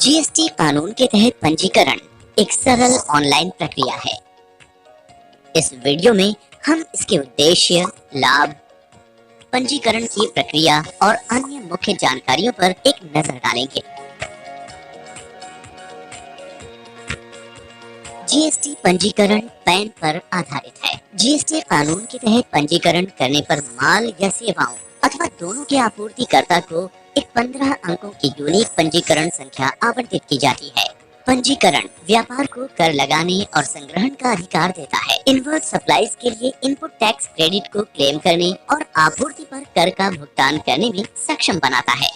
GST कानून के तहत पंजीकरण एक सरल ऑनलाइन प्रक्रिया है। इस वीडियो में हम इसके उद्देश्य, लाभ, पंजीकरण की प्रक्रिया और अन्य मुख्य जानकारियों पर एक नजर डालेंगे। जीएसटी पंजीकरण पैन पर आधारित है। जीएसटी कानून के तहत पंजीकरण करने पर माल या सेवाओं अथवा दोनों के आपूर्तिकर्ता को एक 15 अंकों की यूनिक पंजीकरण संख्या आवंटित की जाती है। पंजीकरण व्यापार को कर लगाने और संग्रहण का अधिकार देता है। इनवर्ट सप्लाईज के लिए इनपुट टैक्स क्रेडिट को क्लेम करने और आपूर्ति पर कर का भुगतान करने में सक्षम बनाता है।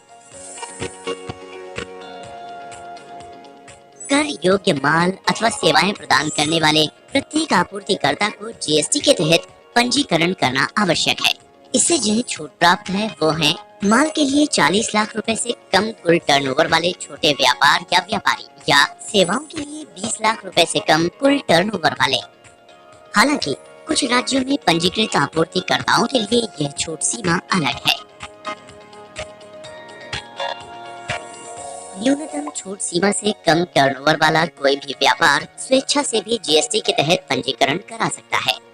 कर योग्य माल अथवा सेवाएं प्रदान करने वाले प्रत्येक आपूर्तिकर्ता को जीएसटी के तहत पंजीकरण करना आवश्यक है। इससे जिन्हें छूट प्राप्त है वो हैं माल के लिए 40 लाख रुपए से कम कुल टर्नओवर वाले छोटे व्यापार या व्यापारी, या सेवाओं के लिए 20 लाख रुपए से कम कुल टर्नओवर वाले। हालांकि कुछ राज्यों में पंजीकृत आपूर्तिकर्ताओं के लिए यह छूट सीमा अलग है। न्यूनतम छूट सीमा से कम टर्नओवर वाला कोई भी व्यापार स्वेच्छा से भी जीएसटी के तहत पंजीकरण करा सकता है।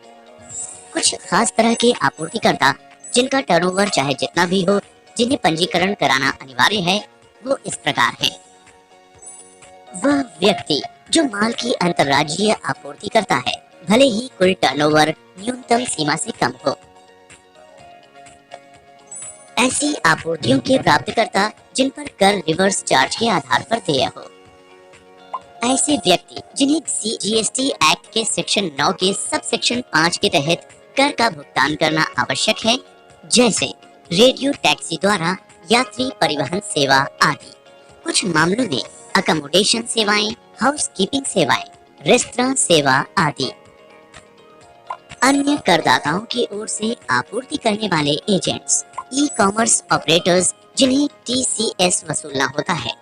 कुछ खास तरह के आपूर्तिकर्ता जिनका टर्नओवर चाहे जितना भी हो, जिन्हें पंजीकरण कराना अनिवार्य है, वो इस प्रकार हैं। वह व्यक्ति जो माल की अंतर्राज्यीय आपूर्ति करता है, भले ही कुल टर्नओवर न्यूनतम सीमा से कम हो। ऐसी आपूर्तियों के प्राप्तकर्ता जिन पर कर रिवर्स चार्ज के आधार पर देय हो। ऐसे व्यक्ति जिन्हें जीएसटी एक्ट के सेक्शन 9 के सब सेक्शन 5 के तहत कर का भुगतान करना आवश्यक है, जैसे रेडियो टैक्सी द्वारा यात्री परिवहन सेवा आदि। कुछ मामलों में अकोमोडेशन सेवाएं, हाउसकीपिंग सेवाएं, रेस्तरां सेवा आदि। अन्य करदाताओं की ओर से आपूर्ति करने वाले एजेंट्स, ई कॉमर्स ऑपरेटर्स जिन्हें टीसीएस वसूलना होता है।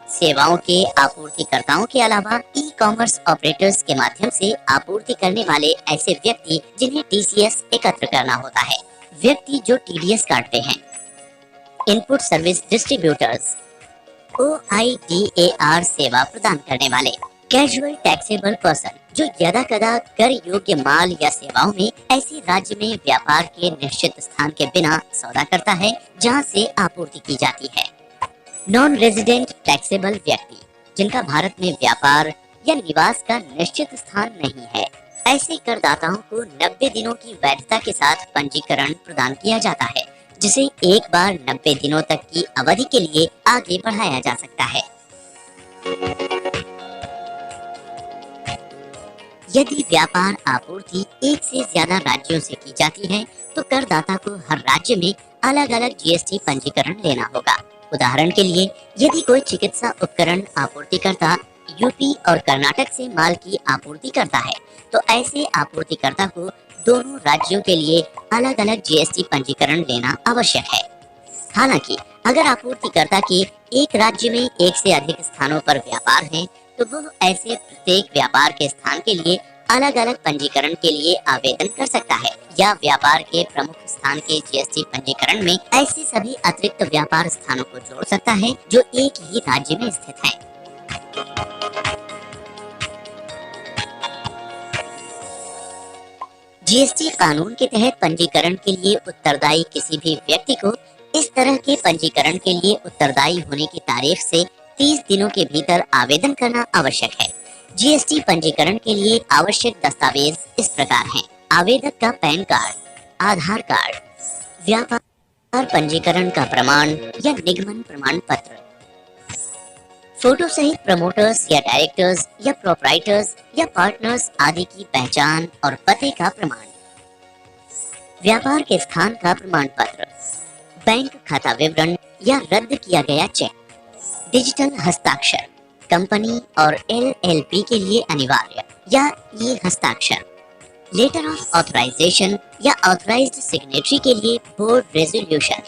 सेवाओं के आपूर्तिकर्ताओं के अलावा ई कॉमर्स ऑपरेटर्स के माध्यम से आपूर्ति करने वाले ऐसे व्यक्ति जिन्हें टीसीएस एकत्र करना होता है। व्यक्ति जो टीडीएस काटते हैं। इनपुट सर्विस डिस्ट्रीब्यूटर्स, OIDAR सेवा प्रदान करने वाले। कैजुअल टैक्सेबल पर्सन जो यदा कदा कर योग्य माल या सेवाओं में ऐसे राज्य में व्यापार के निश्चित स्थान के बिना सौदा करता है जहां से आपूर्ति की जाती है। नॉन रेजिडेंट टैक्सेबल व्यक्ति जिनका भारत में व्यापार या निवास का निश्चित स्थान नहीं है। ऐसे करदाताओं को 90 दिनों की वैधता के साथ पंजीकरण प्रदान किया जाता है, जिसे एक बार 90 दिनों तक की अवधि के लिए आगे बढ़ाया जा सकता है। यदि व्यापार आपूर्ति एक से ज्यादा राज्यों से की जाती है तो करदाता को हर राज्य में अलग अलग जीएसटी पंजीकरण लेना होगा। उदाहरण के लिए, यदि कोई चिकित्सा उपकरण आपूर्तिकर्ता यूपी और कर्नाटक से माल की आपूर्ति करता है तो ऐसे आपूर्तिकर्ता को दोनों राज्यों के लिए अलग अलग जीएसटी पंजीकरण लेना आवश्यक है। हालांकि अगर आपूर्तिकर्ता के एक राज्य में एक से अधिक स्थानों पर व्यापार है तो वह ऐसे प्रत्येक व्यापार के स्थान के लिए अलग अलग पंजीकरण के लिए आवेदन कर सकता है, या व्यापार के प्रमुख स्थान के जीएसटी पंजीकरण में ऐसे सभी अतिरिक्त व्यापार स्थानों को जोड़ सकता है जो एक ही राज्य में स्थित हैं। जीएसटी कानून के तहत पंजीकरण के लिए उत्तरदायी किसी भी व्यक्ति को इस तरह के पंजीकरण के लिए उत्तरदायी होने की तारीख से 30 दिनों के भीतर आवेदन करना आवश्यक है। जीएसटी पंजीकरण के लिए आवश्यक दस्तावेज इस प्रकार हैं। आवेदक का पैन कार्ड, आधार कार्ड, व्यापार पंजीकरण का प्रमाण या निगमन प्रमाण पत्र, फोटो सहित प्रमोटर्स या डायरेक्टर्स या प्रोप्राइटर्स या पार्टनर्स आदि की पहचान और पते का प्रमाण, व्यापार के स्थान का प्रमाण पत्र, बैंक खाता विवरण या रद्द किया गया चेक, डिजिटल हस्ताक्षर, कंपनी और LLP के लिए अनिवार्य या ई हस्ताक्षर, लेटर ऑफ ऑथराइजेशन या ऑथराइज्ड सिग्नेटरी के लिए बोर्ड रेजोल्यूशन।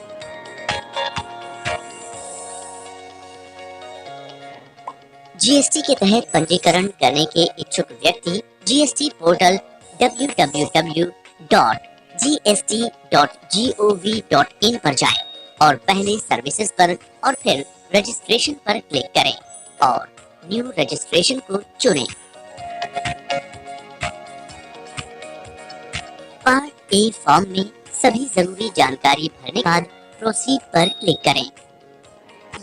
जीएसटी के तहत पंजीकरण करने के इच्छुक व्यक्ति जीएसटी पोर्टल www.gst.gov.in पर जाएं और पहले सर्विसेज पर और फिर रजिस्ट्रेशन पर क्लिक करें। और न्यू रजिस्ट्रेशन को चुनें। पार्ट ए फॉर्म में सभी जरूरी जानकारी भरने के बाद प्रोसीड पर क्लिक करें।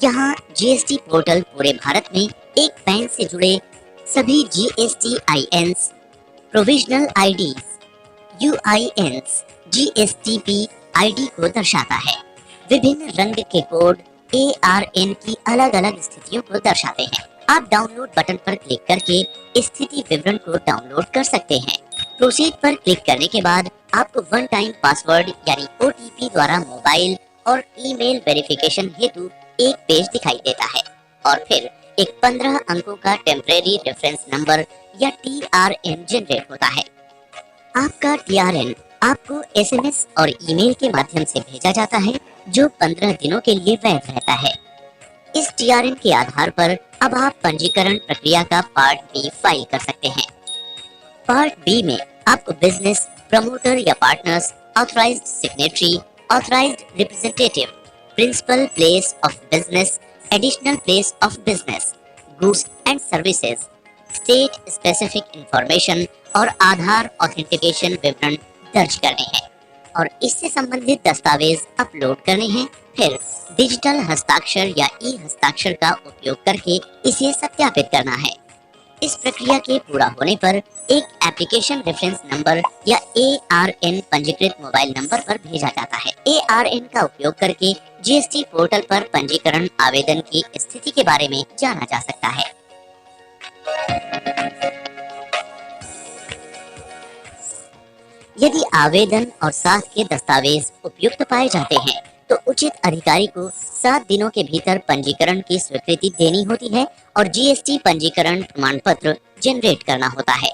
यहाँ जीएसटी पोर्टल पूरे भारत में एक पैन से जुड़े सभी GSTINs, provisional IDs, UINs, GSTP ID को दर्शाता है। विभिन्न रंग के कोड ARN की अलग अलग स्थितियों को दर्शाते हैं। आप डाउनलोड बटन पर क्लिक करके स्थिति विवरण को डाउनलोड कर सकते हैं। प्रोसीड पर क्लिक करने के बाद आपको वन टाइम पासवर्ड यानी OTP द्वारा मोबाइल और ईमेल वेरिफिकेशन हेतु एक पेज दिखाई देता है और फिर एक 15 अंकों का टेम्परेरी रेफरेंस नंबर या TRN जनरेट होता है। आपका TRN आपको SMS और ईमेल के माध्यम से भेजा जाता है जो 15 दिनों के लिए वैध रहता है। इस TRN के आधार पर अब आप पंजीकरण प्रक्रिया का पार्ट बी फाइल कर सकते हैं। पार्ट बी में आपको बिजनेस, प्रमोटर या partners, authorised signatory, authorised representative, principal place of business, additional place of business, goods and services, state specific information और आधार ऑथेंटिकेशन विवरण दर्ज करने हैं और इससे संबंधित दस्तावेज अपलोड करने हैं। फिर डिजिटल हस्ताक्षर या ई हस्ताक्षर का उपयोग करके इसे सत्यापित करना है। इस प्रक्रिया के पूरा होने पर एक एप्लीकेशन रेफरेंस नंबर या ARN पंजीकृत मोबाइल नंबर पर भेजा जाता है। ARN का उपयोग करके GST पोर्टल पर पंजीकरण आवेदन की स्थिति के बारे में जाना जा सकता है। यदि आवेदन और साथ के दस्तावेज उपयुक्त पाए जाते हैं तो उचित अधिकारी को 7 दिनों के भीतर पंजीकरण की स्वीकृति देनी होती है और GST पंजीकरण प्रमाण पत्र जनरेट करना होता है।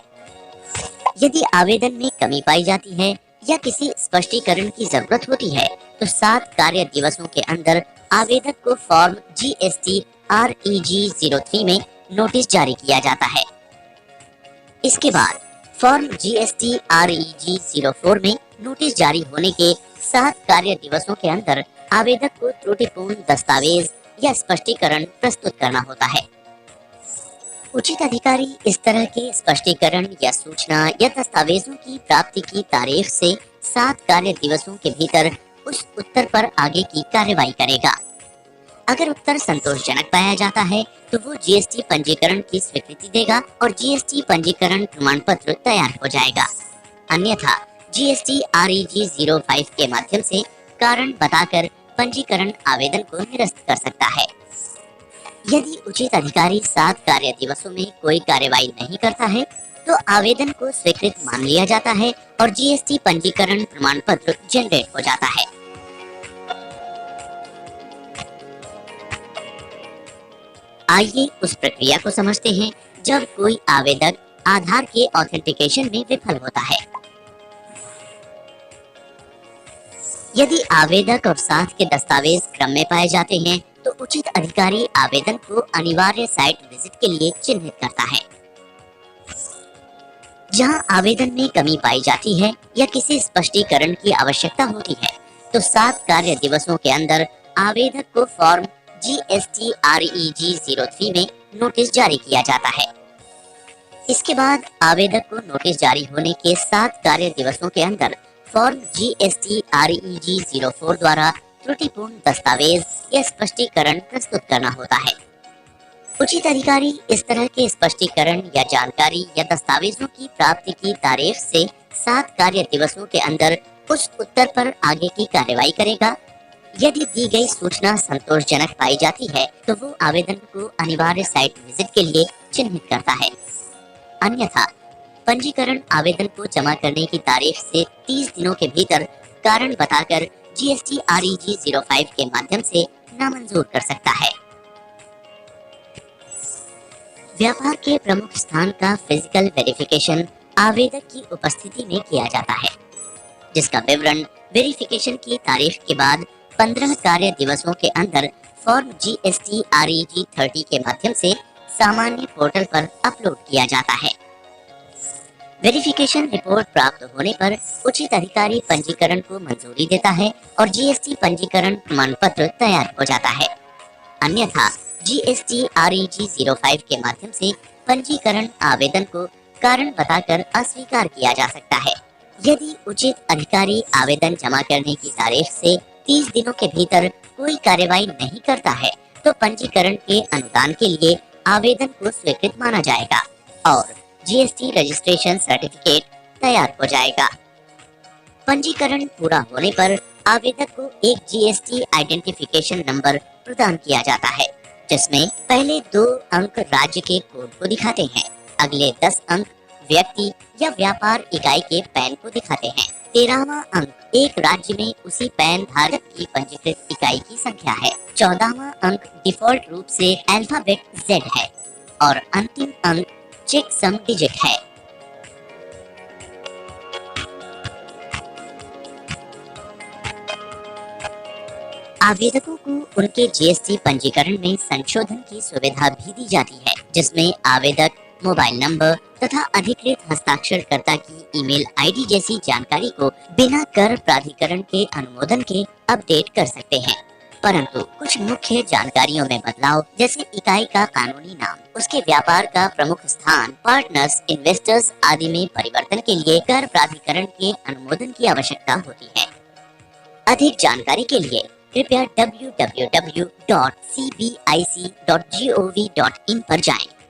यदि आवेदन में कमी पाई जाती है या किसी स्पष्टीकरण की जरूरत होती है तो 7 कार्य दिवसों के अंदर आवेदक को फॉर्म GST REG 03 में नोटिस जारी किया जाता है। इसके बाद फॉर्म GST REG 04 में नोटिस जारी होने के 7 कार्य दिवसों के अंदर आवेदक को त्रुटिपूर्ण दस्तावेज या स्पष्टीकरण प्रस्तुत करना होता है। उचित अधिकारी इस तरह के स्पष्टीकरण या सूचना या दस्तावेजों की प्राप्ति की तारीख से 7 कार्य दिवसों के भीतर उस उत्तर पर आगे की कार्रवाई करेगा। अगर उत्तर संतोषजनक पाया जाता है तो वो GST पंजीकरण की स्वीकृति देगा और GST पंजीकरण प्रमाण पत्र तैयार हो जाएगा। अन्यथा GST REG 05 के माध्यम से कारण बताकर पंजीकरण आवेदन को निरस्त कर सकता है। यदि उचित अधिकारी 7 कार्य दिवसों में कोई कार्रवाई नहीं करता है तो आवेदन को स्वीकृत मान लिया जाता है और GST पंजीकरण प्रमाण पत्र जनरेट हो जाता है। आइए उस प्रक्रिया को समझते हैं जब कोई आवेदक आधार के ऑथेंटिकेशन में विफल होता है। यदि आवेदक और साथ के दस्तावेज क्रम में पाए जाते हैं तो उचित अधिकारी आवेदन को अनिवार्य साइट विजिट के लिए चिन्हित करता है। जहां आवेदन में कमी पाई जाती है या किसी स्पष्टीकरण की आवश्यकता होती है तो 7 कार्य दिवसों के अंदर आवेदक को फॉर्म GST REG 03 में नोटिस जारी किया जाता है। इसके बाद आवेदक को नोटिस जारी होने के 7 कार्य दिवसों के अंदर फॉर्म GST REG 04 द्वारा त्रुटिपूर्ण दस्तावेज या स्पष्टीकरण प्रस्तुत करना होता है। उचित अधिकारी इस तरह के स्पष्टीकरण या जानकारी या दस्तावेजों की प्राप्ति की तारीख से 7 कार्य दिवसों के अंदर उस उत्तर पर आगे की कार्रवाई करेगा। यदि दी गई सूचना संतोषजनक पाई जाती है तो वो आवेदन को अनिवार्य साइट विजिट के लिए चिन्हित करता है। अन्यथा पंजीकरण आवेदन को जमा करने की तारीख से 30 दिनों के भीतर कारण बताकर GST REG 05 के माध्यम से नामंजूर कर सकता है। व्यापार के प्रमुख स्थान का फिजिकल वेरिफिकेशन आवेदक की उपस्थिति में किया जाता है, जिसका विवरण वेरिफिकेशन की तारीख के बाद 15 कार्य दिवसों के अंदर फॉर्म GST REG 30 के माध्यम से सामान्य पोर्टल पर अपलोड किया जाता है। वेरिफिकेशन रिपोर्ट प्राप्त होने पर उचित अधिकारी पंजीकरण को मंजूरी देता है और GST पंजीकरण प्रमाण पत्र तैयार हो जाता है। अन्यथा GST REG 05 के माध्यम से पंजीकरण आवेदन को कारण बताकर अस्वीकार किया जा सकता है। यदि उचित अधिकारी आवेदन जमा करने की तारीख से 30 दिनों के भीतर कोई कार्रवाई नहीं करता है, तो पंजीकरण के अनुदान के लिए आवेदन को स्वीकृत माना जाएगा और GST रजिस्ट्रेशन सर्टिफिकेट तैयार हो जाएगा। पंजीकरण पूरा होने पर आवेदक को एक GST आइडेंटिफिकेशन नंबर प्रदान किया जाता है, जिसमें पहले 2 अंक राज्य के कोड को दिखाते हैं, अगले 10 अंक व्यक्ति या व्यापार इकाई के पैन को दिखाते हैं। 13वां अंक एक राज्य में उसी पैन धारक की पंजीकृत इकाई की संख्या है। 14वां अंक डिफॉल्ट रूप से अल्फाबेट Z है और अंतिम अंक चेकसम डिजिट है। आवेदकों को उनके GST पंजीकरण में संशोधन की सुविधा भी दी जाती है, जिसमें आवेदक मोबाइल नंबर तथा अधिकृत हस्ताक्षरकर्ता की ईमेल आईडी जैसी जानकारी को बिना कर प्राधिकरण के अनुमोदन के अपडेट कर सकते हैं। परंतु कुछ मुख्य जानकारियों में बदलाव, जैसे इकाई का कानूनी नाम, उसके व्यापार का प्रमुख स्थान, पार्टनर्स, इन्वेस्टर्स आदि में परिवर्तन के लिए कर प्राधिकरण के अनुमोदन की आवश्यकता होती है। अधिक जानकारी के लिए कृपया www.cbic.gov.in पर जाएं।